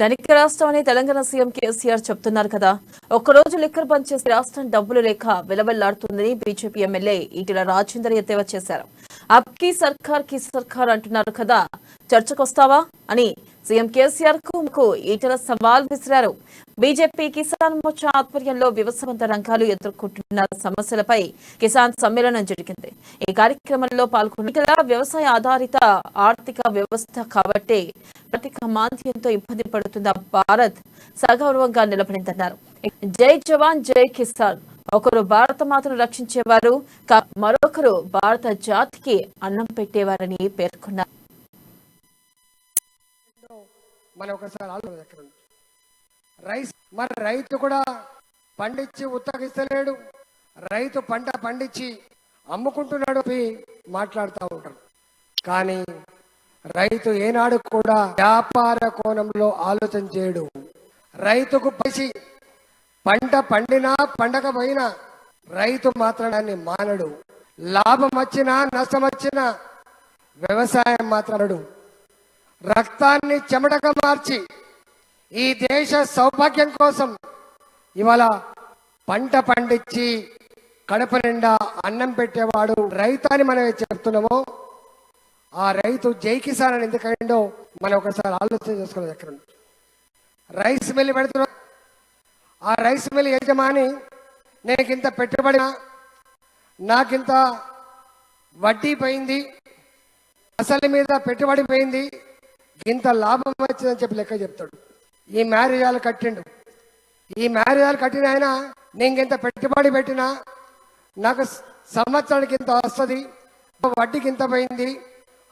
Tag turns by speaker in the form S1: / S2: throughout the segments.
S1: ధనిక రాష్ట్రం అని తెలంగాణ సీఎం కేసీఆర్ చెప్తున్నారు కదా. ఒక్కరోజు లిక్కర్ బంద్ చేసి రాష్ట్రం డబ్బులు లేక వెలవెల్లాడుతుందని బీజేపీ ఎమ్మెల్యే ఈటెల రాజేందర్ ఎద్దేవా చేశారు. అబ్కీ సర్కార్ అంటున్నారు కదా, చర్చకొస్తావా అని సీఎం కేసీఆర్ కు ఈటెల సవాల్ విసిరారు. బీజేపీ కిసాన్ మోర్చా ఆధ్వర్యంలో వ్యవసాయ రంగాలు ఎదుర్కొంటున్న సమస్యలపై కిసాన్ సమ్మేళనం జరిగింది. ఈ కార్యక్రమంలో పాల్గొన్న ఈటెల వ్యవసాయ ఆధారిత ఆర్థిక వ్యవస్థ కాబట్టి ఆర్థిక మాంద్యంతో ఇబ్బంది పడుతున్న భారత్ సగౌరవంగా నిలబడిందన్నారు. జై జవాన్ జై కిసాన్, ఒకరు భారత మాతను రక్షించేవారు, మరొకరు భారత జాతికి అన్నం పెట్టేవారని పేర్కొన్నారు.
S2: మరి రైతు కూడా పండించి ఉత్తగిస్తలేడు, రైతు పంట పండించి అమ్ముకుంటున్నాడు మాట్లాడుతూ ఉంటారు. కానీ రైతు ఏనాడు కూడా వ్యాపార కోణంలో ఆలోచన చేయడు. రైతుకు పసి పంట పండినా పండకపోయినా రైతు మాత్రం దాన్ని మానడు. లాభం వచ్చినా నష్టం వచ్చినా వ్యవసాయం మాత్రడు. రక్తాన్ని చెమటగా మార్చి ఈ దేశ సౌభాగ్యం కోసం ఇవాళ పంట పండించి కడప నిండా అన్నం పెట్టేవాడు రైతు అని మనం చెప్తున్నామో, ఆ రైతు జై కిసాన్ అని ఎందుకంటో మనం ఒకసారి ఆలోచన చేసుకోవాలి. ఎక్కడ రైస్ మిల్ పెడుతున్నా, ఆ రైస్ మిల్ యజమాని నేనింత పెట్టుబడి, నాకింత వడ్డీ పోయింది, అసలు మీద పెట్టుబడి పోయింది, ఇంత లాభం వచ్చిందని చెప్పి లెక్క చెప్తాడు. ఈ మ్యారేజాలు కట్టిండు, ఈ మ్యారేజాలు కట్టిన ఆయన నేను ఇంత పెట్టుబడి పెట్టినా నాకు సంవత్సరానికి ఇంత వస్తుంది, వడ్డీకి ఇంత పోయింది,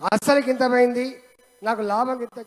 S2: అస్సలకి ఇంత పోయింది, నాకు లాభం ఇంత.